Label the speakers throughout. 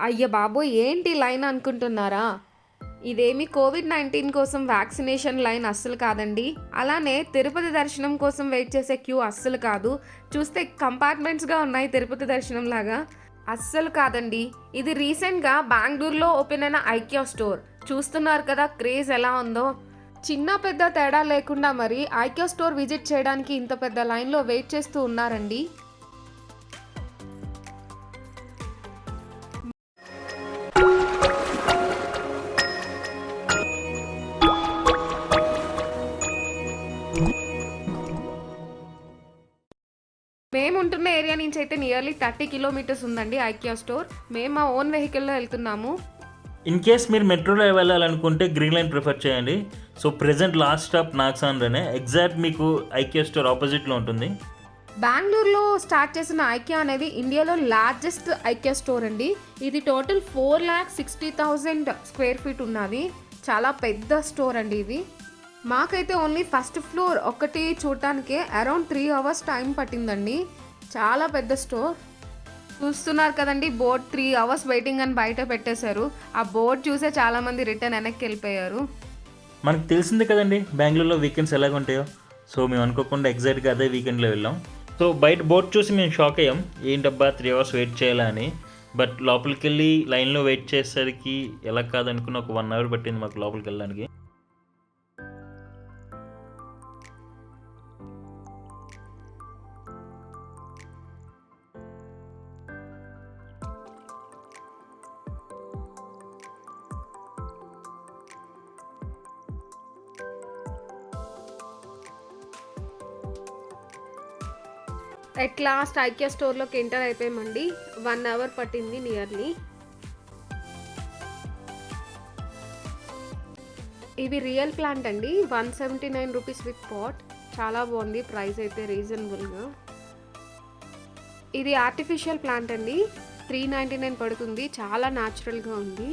Speaker 1: అయ్య బాబోయ్! ఏంటి లైన్ అనుకుంటున్నారా? ఇదేమి కోవిడ్-19 కోసం వ్యాక్సినేషన్ లైన్ అస్సలు కాదండి. అలానే తిరుపతి దర్శనం కోసం వెయిట్ చేసే క్యూ అస్సలు కాదు. చూస్తే కంపార్ట్మెంట్స్‌గా ఉన్నాయి తిరుపతి దర్శనంలాగా. అస్సలు కాదండి. ఇది రీసెంట్‌గా బెంగుళూరులో ఓపెన్ అయిన ఐకియా స్టోర్. చూస్తున్నారు కదా క్రేజ్ ఎలా ఉందో. చిన్న పెద్ద తేడా లేకుండా మరి ఐకియా స్టోర్ విజిట్ చేయడానికి ఇంత పెద్ద లైన్‌లో వెయిట్ చేస్తూ ఉన్నారండి. మేముంటున్న ఏరియా నుంచి అయితే నియర్లీ 30 కిలోమీటర్స్ ఉందండి ఐకియా స్టోర్. మేము మా ఓన్ వెహికల్‌లో వెళ్తున్నాము.
Speaker 2: ఇన్ కేస్ మీరు మెట్రోలో వెళ్ళాలనుకుంటే గ్రీన్ లైన్ ప్రిఫర్ చేయండి. సో ప్రెజెంట్ లాస్ట్ స్టాప్ నాగ్సాండ్రనే. ఎగ్జాక్ట్ మీకు ఐకియా స్టోర్ ఆపోజిట్లో ఉంటుంది.
Speaker 1: బెంగుళూరులో స్టార్ట్ చేసిన ఐకియా అనేది ఇండియాలో లార్జెస్ట్ ఐకియా స్టోర్ అండి. ఇది టోటల్ 4,60,000 స్క్వేర్ ఫీట్ ఉన్నది. చాలా పెద్ద స్టోర్ అండి ఇది. మాకైతే ఓన్లీ ఫస్ట్ ఫ్లోర్ ఒక్కటి చూడటానికే అరౌండ్ 3 అవర్స్ టైం పట్టిందండి. చాలా పెద్ద స్టోర్. చూస్తున్నారు కదండి బోర్డ్ 3 అవర్స్ వెయిటింగ్ అని బయట పెట్టేశారు. ఆ బోర్డ్ చూసే చాలామంది రిటర్న్ వెనక్కి వెళ్ళిపోయారు.
Speaker 2: మనకు తెలిసిందే కదండి బెంగళూరులో వీకెండ్స్ ఎలాగ ఉంటాయో. సో మేము అనుకోకుండా ఎగ్జాక్ట్గా అదే వీకెండ్లో వెళ్ళాం. సో బయట బోర్డ్ చూసి మేము షాక్ అయ్యాం, ఏంటబ్బా 3 అవర్స్ వెయిట్ చేయాలా అని. బట్ లోపలికి వెళ్ళి లైన్లో వెయిట్ చేసేసరికి ఎలా కాదనుకున్న ఒక 1 అవర్ పట్టింది మాకు లోపలికి వెళ్ళడానికి.
Speaker 1: ఎట్ లాస్ట్ ఐకియా స్టోర్లోకి ఎంటర్ అయిపోయామండి. 1 అవర్ పట్టింది నియర్లీ. ఇవి రియల్ ప్లాంట్ అండి. 179 రూపీస్ విత్ పాట్. చాలా బాగుంది. ప్రైస్ అయితే రీజనబుల్గా. ఇది ఆర్టిఫిషియల్ ప్లాంట్ అండి. 399 పడుతుంది. చాలా న్యాచురల్గా ఉంది.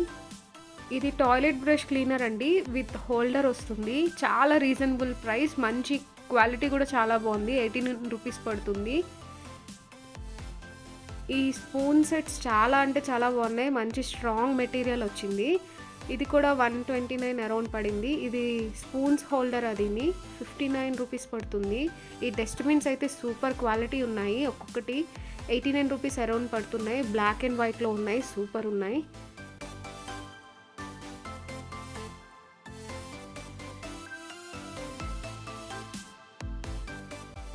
Speaker 1: ఇది టాయిలెట్ బ్రష్ క్లీనర్ అండి. విత్ హోల్డర్ వస్తుంది. చాలా రీజనబుల్ ప్రైస్. మంచి క్వాలిటీ కూడా చాలా బాగుంది. 18 రూపీస్ పడుతుంది. ఈ స్పూన్ సెట్స్ చాలా అంటే చాలా బాగున్నాయి. మంచి స్ట్రాంగ్ మెటీరియల్ వచ్చింది. ఇది కూడా 129 అరౌండ్ పడింది. ఇది స్పూన్స్ హోల్డర్ అదిని 59 రూపీస్ పడుతుంది. ఈ డస్ట్బిన్స్ అయితే సూపర్ క్వాలిటీ ఉన్నాయి. ఒక్కొక్కటి 89 రూపీస్ అరౌండ్ పడుతున్నాయి. బ్లాక్ అండ్ వైట్లో ఉన్నాయి. సూపర్ ఉన్నాయి.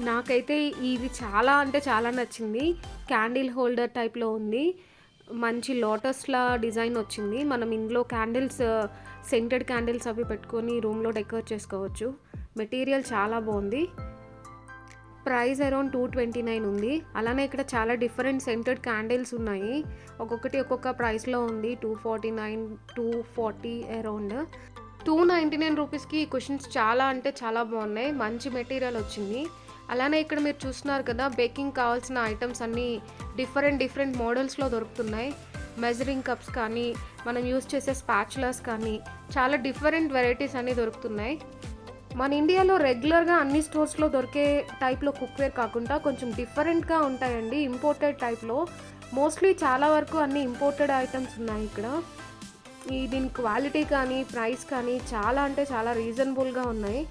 Speaker 1: నాకైతే ఇది చాలా అంటే చాలా నచ్చింది. క్యాండిల్ హోల్డర్ టైప్లో ఉంది. మంచి లోటస్లా డిజైన్ వచ్చింది. మనం ఇందులో క్యాండిల్స్, సెంటెడ్ క్యాండిల్స్ అవి పెట్టుకొని రూమ్లో డెకరేట్ చేసుకోవచ్చు. మెటీరియల్ చాలా బాగుంది. ప్రైస్ అరౌండ్ 229 ఉంది. అలానే ఇక్కడ చాలా డిఫరెంట్ సెంటెడ్ క్యాండిల్స్ ఉన్నాయి. ఒక్కొక్కటి ఒక్కొక్క ప్రైస్లో ఉంది. 249, 240 అరౌండ్. 299 రూపీస్కి ఈ కుషన్స్ చాలా అంటే చాలా బాగున్నాయి. మంచి మెటీరియల్ వచ్చింది. అలానే ఇక్కడ మీరు చూస్తున్నారు కదా, బేకింగ్ కావాల్సిన ఐటమ్స్ అన్నీ డిఫరెంట్ మోడల్స్లో దొరుకుతున్నాయి. మెజరింగ్ కప్స్ కానీ, మనం యూస్ చేసే స్పాచులాస్ కానీ, చాలా డిఫరెంట్ వెరైటీస్ అన్నీ దొరుకుతున్నాయి. మన ఇండియాలో రెగ్యులర్గా అన్ని స్టోర్స్లో దొరికే టైప్లో కుక్వేర్ కాకుండా కొంచెం డిఫరెంట్గా ఉంటాయండి. ఇంపోర్టెడ్ టైప్లో మోస్ట్లీ చాలా వరకు అన్ని ఇంపోర్టెడ్ ఐటమ్స్ ఉన్నాయి ఇక్కడ. దీని క్వాలిటీ కానీ ప్రైస్ కానీ చాలా అంటే చాలా రీజనబుల్గా ఉన్నాయి.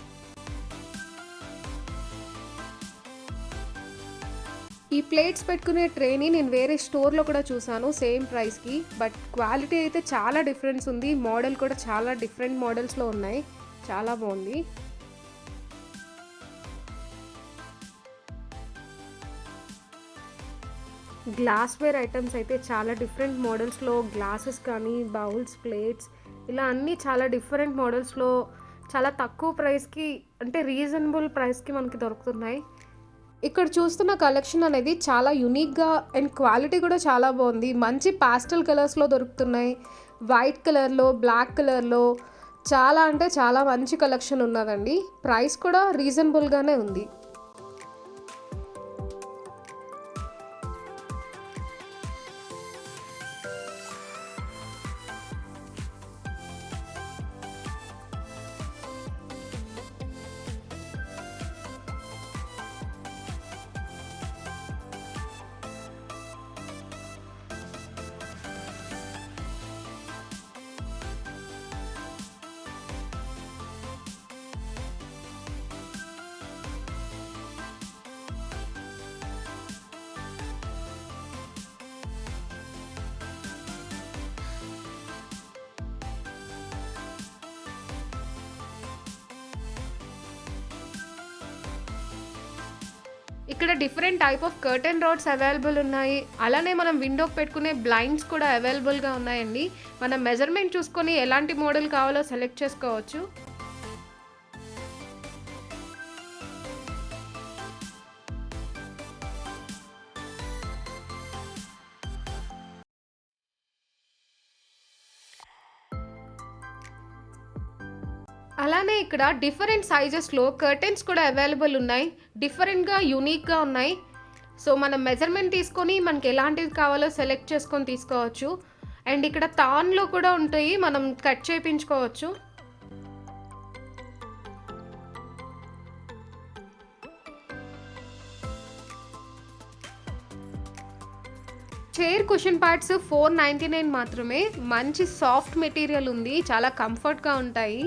Speaker 1: ఈ ప్లేట్స్ పెట్టుకునే ట్రేని నేను వేరే స్టోర్లో కూడా చూసాను సేమ్ ప్రైస్కి. బట్ క్వాలిటీ అయితే చాలా డిఫరెన్స్ ఉంది. మోడల్ కూడా చాలా డిఫరెంట్ మోడల్స్లో ఉన్నాయి. చాలా బాగుంది. గ్లాస్వేర్ ఐటమ్స్ అయితే చాలా డిఫరెంట్ మోడల్స్లో, గ్లాసెస్ కానీ, బౌల్స్, ప్లేట్స్, ఇలా అన్నీ చాలా డిఫరెంట్ మోడల్స్లో చాలా తక్కువ ప్రైస్కి, అంటే రీజనబుల్ ప్రైస్కి మనకి దొరుకుతున్నాయి. ఇక్కడ చూస్తున్న కలెక్షన్ అనేది చాలా యూనిక్గా అండ్ క్వాలిటీ కూడా చాలా బాగుంది. మంచి పాస్టల్ కలర్స్లో దొరుకుతున్నాయి. వైట్ కలర్లో, బ్లాక్ కలర్లో చాలా అంటే చాలా మంచి కలెక్షన్ ఉన్నదండి. ప్రైస్ కూడా రీజనబుల్గానే ఉంది. ఇక్కడ different type of curtain rods available ఉన్నాయి. అలానే మనం విండోకి పెట్టుకునే బ్లైండ్స్ కూడా అవైలబుల్గా ఉన్నాయండి. మనం మెజర్మెంట్ చూసుకొని ఎలాంటి మోడల్ కావాలో సెలెక్ట్ చేసుకోవచ్చు. అలానే ఇక్కడ డిఫరెంట్ సైజెస్లో కర్టెన్స్ కూడా అవైలబుల్ ఉన్నాయి. డిఫరెంట్గా యూనిక్గా ఉన్నాయి. సో మనం మెజర్మెంట్ తీసుకొని మనకి ఎలాంటివి కావాలో సెలెక్ట్ చేసుకొని తీసుకోవచ్చు. అండ్ ఇక్కడ తాన్లో కూడా ఉంటాయి, మనం కట్ చేయించుకోవచ్చు. చైర్ కుషన్ ప్యాడ్స్ $499 మాత్రమే. మంచి సాఫ్ట్ మెటీరియల్ ఉంది, చాలా కంఫర్ట్గా ఉంటాయి.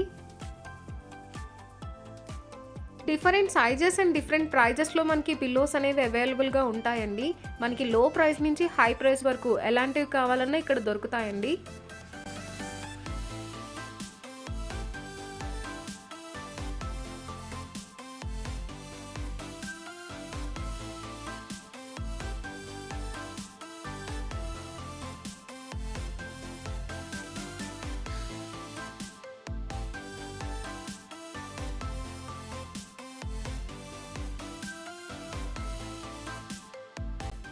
Speaker 1: డిఫరెంట్ సైజెస్ అండ్ డిఫరెంట్ ప్రైజెస్లో మనకి పిల్లోస్ అనేవి అవైలబుల్గా ఉంటాయండి. మనకి లో ప్రైస్ నుంచి హై ప్రైస్ వరకు ఎలాంటివి కావాలన్నా ఇక్కడ దొరుకుతాయండి.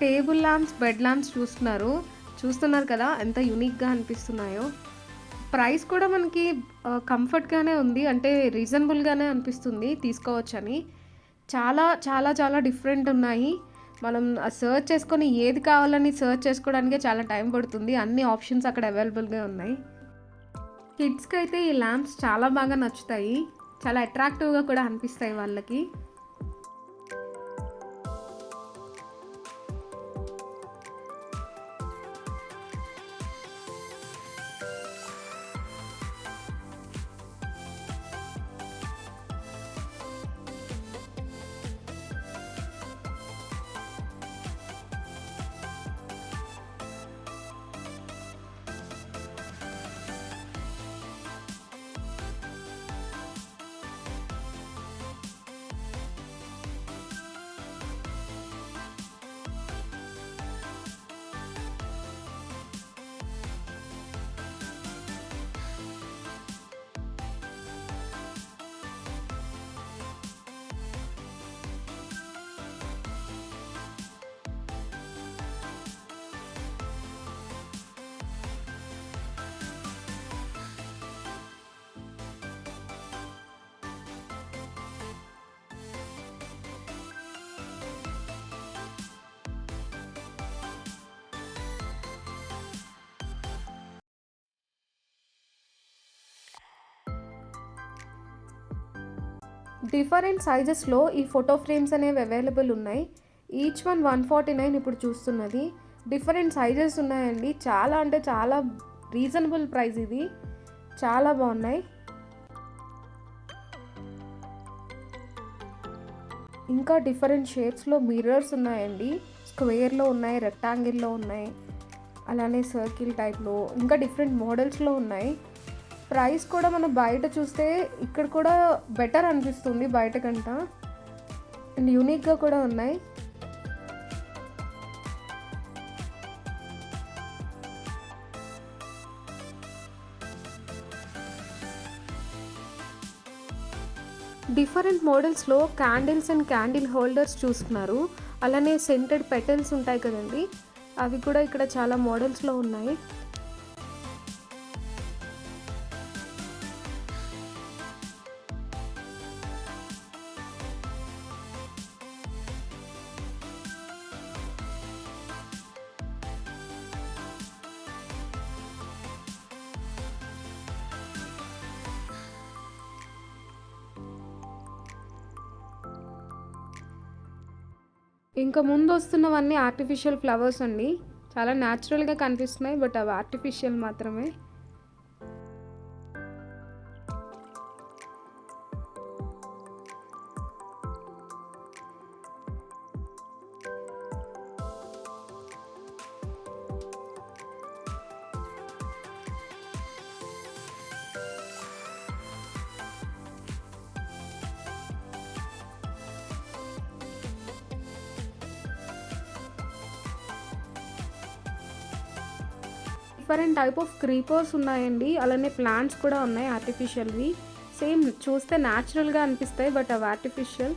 Speaker 1: టేబుల్ ల్యాంప్స్, బెడ్ ల్యాంప్స్ చూస్తున్నారు కదా ఎంత యూనిక్గా అనిపిస్తున్నాయో. ప్రైస్ కూడా మనకి కంఫర్ట్గానే ఉంది, అంటే రీజనబుల్గానే అనిపిస్తుంది తీసుకోవచ్చని. చాలా చాలా చాలా డిఫరెంట్ ఉన్నాయి. మనం సర్చ్ చేసుకొని ఏది కావాలని సర్చ్ చేసుకోవడానికే చాలా టైం పడుతుంది. అన్ని ఆప్షన్స్ అక్కడ అవైలబుల్గా ఉన్నాయి. కిడ్స్కి అయితే ఈ ల్యాంప్స్ చాలా బాగా నచ్చుతాయి, చాలా అట్రాక్టివ్గా కూడా అనిపిస్తాయి వాళ్ళకి. డిఫరెంట్ సైజెస్లో ఈ ఫోటో ఫ్రేమ్స్ అనేవి అవైలబుల్ ఉన్నాయి. ఈచ్ వన్ $149 ఇప్పుడు చూస్తున్నది. డిఫరెంట్ సైజెస్ ఉన్నాయండి. చాలా అంటే చాలా రీజనబుల్ ప్రైస్, ఇది చాలా బాగున్నాయి. ఇంకా డిఫరెంట్ షేప్స్లో మిర్రర్స్ ఉన్నాయండి. స్క్వేర్లో ఉన్నాయి, రెక్టాంగిల్లో ఉన్నాయి, అలానే సర్కిల్ టైప్లో, ఇంకా డిఫరెంట్ మోడల్స్లో ఉన్నాయి. ప్రైస్ కూడా మనం బయట చూస్తే ఇక్కడ కూడా బెటర్ అనిపిస్తుంది బయట కంట, అండ్ యూనిక్గా కూడా ఉన్నాయి. డిఫరెంట్ మోడల్స్లో క్యాండిల్స్ అండ్ క్యాండిల్ హోల్డర్స్ చూస్తున్నారు. అలానే సెంటెడ్ పెటల్స్ ఉంటాయి కదండి, అవి కూడా ఇక్కడ చాలా మోడల్స్లో ఉన్నాయి. ఇంకా ముందు వస్తున్నవన్నీ ఆర్టిఫిషియల్ ఫ్లవర్స్ అండి. చాలా న్యాచురల్గా కనిపిస్తున్నాయి, బట్ అవి ఆర్టిఫిషియల్ మాత్రమే. డిఫరెంట్ టైప్ ఆఫ్ క్రీపర్స్ ఉన్నాయండి. అలానే ప్లాంట్స్ కూడా ఉన్నాయి ఆర్టిఫిషియల్‌వి. సేమ్ చూస్తే న్యాచురల్‌గా అనిపిస్తాయి. బట్ అవి ఆర్టిఫిషియల్.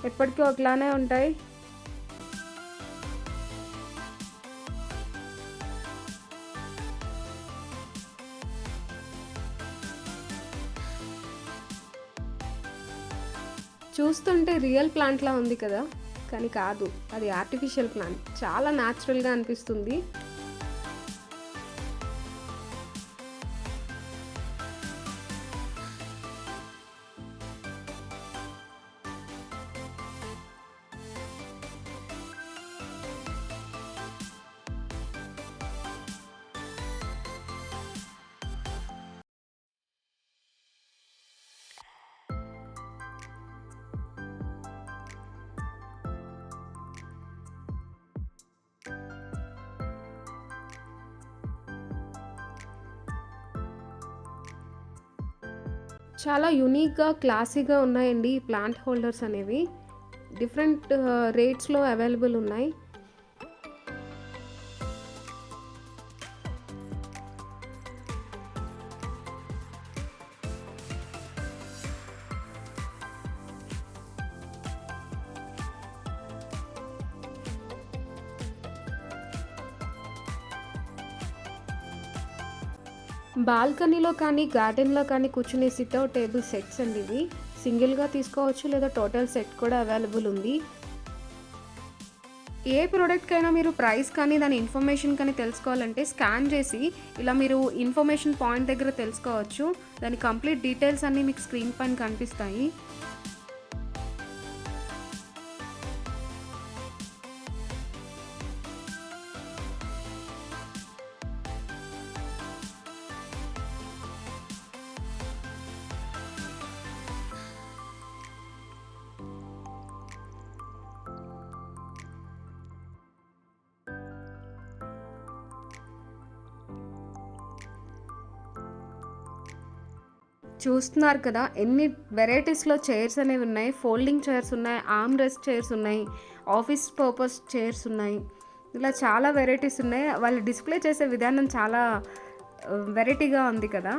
Speaker 1: ఎప్పటికీ ఒకలానే ఉంటాయి. చూస్తుంటే రియల్ ప్లాంట్‌లా ఉంది కదా! కానీ కాదు. అది ఆర్టిఫిషియల్ ప్లాంట్. చాలా న్యాచురల్‌గా అనిపిస్తుంది. చాలా యూనిక్‌గా, క్లాసీగా ఉన్నాయండి ఈ ప్లాంట్ హోల్డర్స్ అనేవి. డిఫరెంట్ రేట్స్‌లో అవైలబుల్ ఉన్నాయి. బాల్కనీలో కానీ, గార్డెన్‌లో కానీ కూర్చునే సిట్అవుట్ టేబుల్ సెట్స్ అండి ఇవి. సింగిల్‌గా తీసుకోవచ్చు లేదా టోటల్ సెట్ కూడా అవైలబుల్ ఉంది. ఏ ప్రొడక్ట్‌కైనా మీరు ప్రైస్ కానీ, దాని ఇన్ఫర్మేషన్ కానీ తెలుసుకోవాలంటే స్కాన్ చేసి ఇలా మీరు ఇన్ఫర్మేషన్ పాయింట్ దగ్గర తెలుసుకోవచ్చు. దాని కంప్లీట్ డీటెయిల్స్ అన్నీ మీకు స్క్రీన్ పైన కనిపిస్తాయి. చూస్తున్నారు కదా! ఎన్ని వెరైటీస్‌లో చైర్స్ అనేవి ఉన్నాయి. ఫోల్డింగ్ చైర్స్ ఉన్నాయి. ఆర్మ్ రెస్ట్ చైర్స్ ఉన్నాయి. ఆఫీస్ పర్పస్ చైర్స్ ఉన్నాయి. ఇలా చాలా వెరైటీస్ ఉన్నాయి. వాళ్ళు డిస్‌ప్లే చేసే విధానం చాలా వెరైటీగా ఉంది కదా!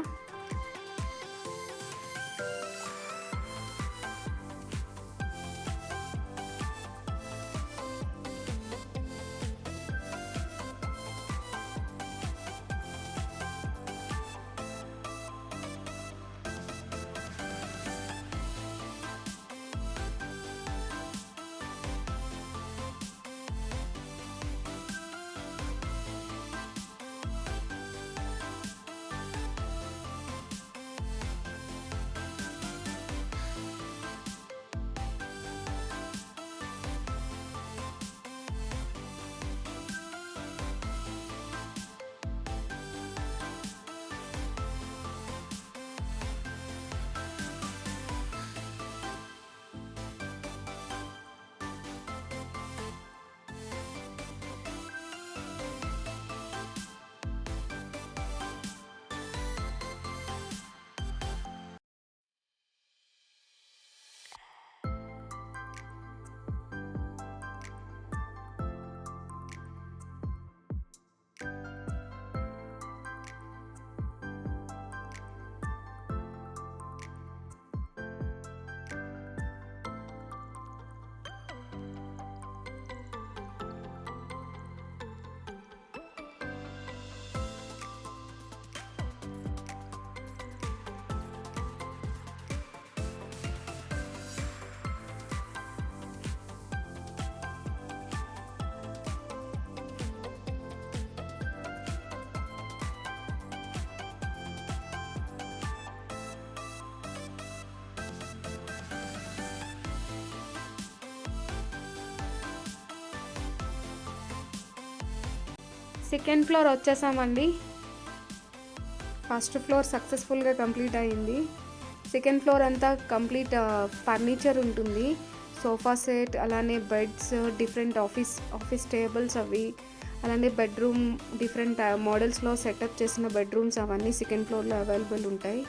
Speaker 1: సెకండ్ ఫ్లోర్ వచ్చేసామండి. ఫస్ట్ ఫ్లోర్ సక్సెస్ఫుల్‌గా కంప్లీట్ అయింది. సెకండ్ ఫ్లోర్ అంతా కంప్లీట్ ఫర్నిచర్ ఉంటుంది. సోఫా సెట్, అలానే బెడ్స్, డిఫరెంట్ ఆఫీస్ టేబుల్స్ అవి, అలానే బెడ్రూమ్ డిఫరెంట్ మోడల్స్‌లో సెటప్ చేసిన బెడ్రూమ్స్ అవన్నీ సెకండ్ ఫ్లోర్‌లో అవైలబుల్ ఉంటాయి.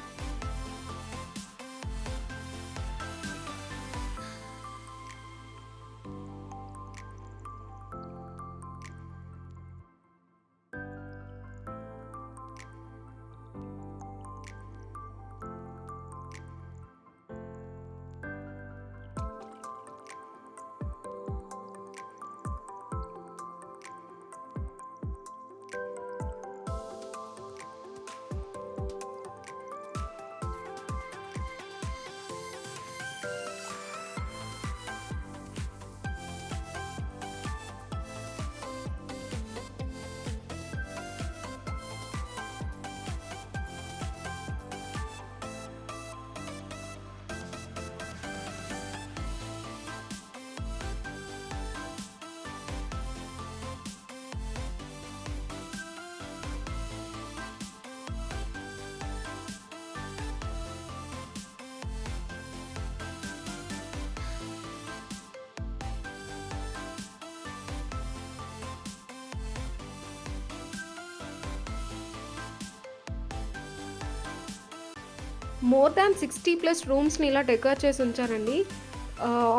Speaker 1: మోర్ దాన్ 60+ రూమ్స్ని ఇలా డెకర్ చేసి ఉంచారండి.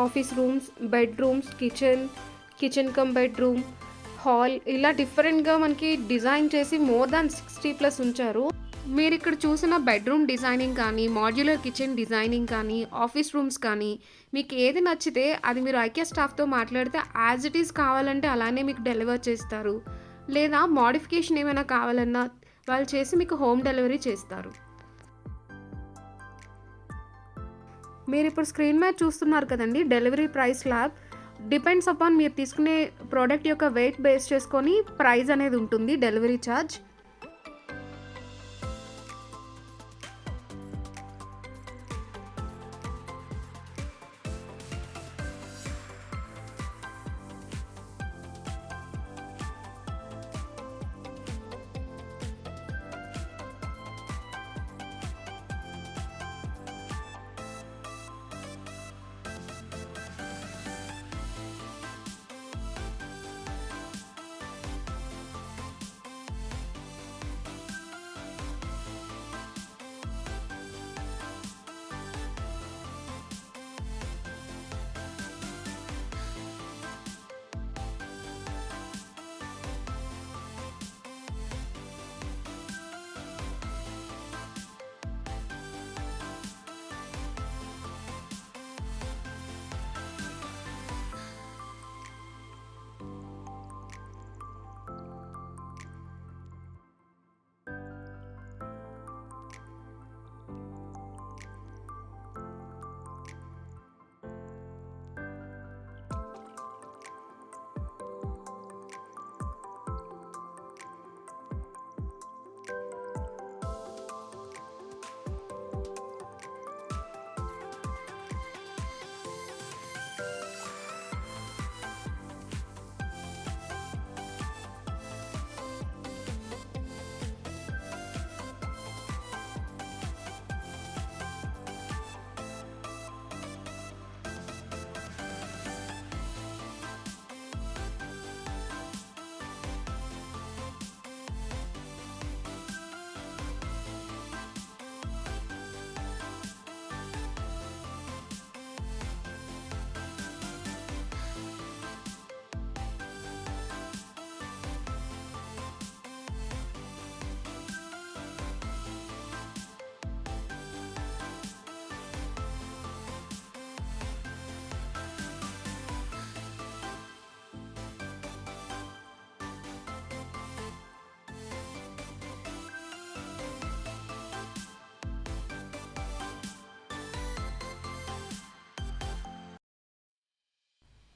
Speaker 1: Office rooms, bedrooms, kitchen cum bedroom, hall ఇలా డిఫరెంట్గా మనకి డిజైన్ చేసి మోర్ దాన్ 60+ ఉంచారు. మీరు ఇక్కడ చూసిన బెడ్రూమ్ డిజైనింగ్ కానీ, మాడ్యులర్ కిచెన్ డిజైనింగ్ కానీ, ఆఫీస్ రూమ్స్ కానీ మీకు ఏది నచ్చితే అది మీరు ఐకియా స్టాఫ్తో మాట్లాడితే యాజ్ ఇట్ ఈస్ కావాలంటే అలానే మీకు డెలివర్ చేస్తారు. లేదా మోడిఫికేషన్ ఏమైనా కావాలన్నా వాళ్ళు చేసి మీకు హోమ్ డెలివరీ చేస్తారు. మీరు ఇప్పుడు స్క్రీన్ మీద చూస్తున్నారు కదండి, delivery price slab depends upon మీరు తీసుకునే ప్రోడక్ట్ యొక్క వెయిట్ బేస్ చేసుకొని ప్రైస్ అనేది ఉంటుంది delivery charge.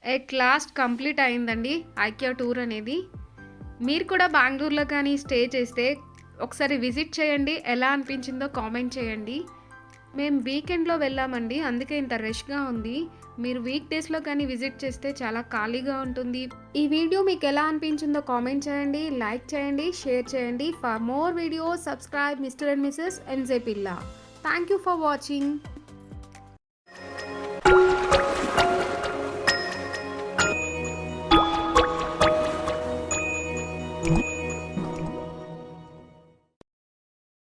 Speaker 1: At last complete అయిందండి ఐకియా టూర్ అనేది. మీరు కూడా బెంగళూరులో కానీ స్టే చేస్తే ఒకసారి విజిట్ చేయండి, ఎలా అనిపించిందో కామెంట్ చేయండి. మేము వీకెండ్లో వెళ్ళామండి, అందుకే ఇంత రష్గా ఉంది. మీరు వీక్ డేస్లో కానీ విజిట్ చేస్తే చాలా ఖాళీగా ఉంటుంది. ఈ వీడియో మీకు ఎలా అనిపించిందో కామెంట్ చేయండి, లైక్ చేయండి, షేర్ చేయండి. For more videos subscribe mister and missus NJ పిల్లా. Thank you for watching.
Speaker 3: you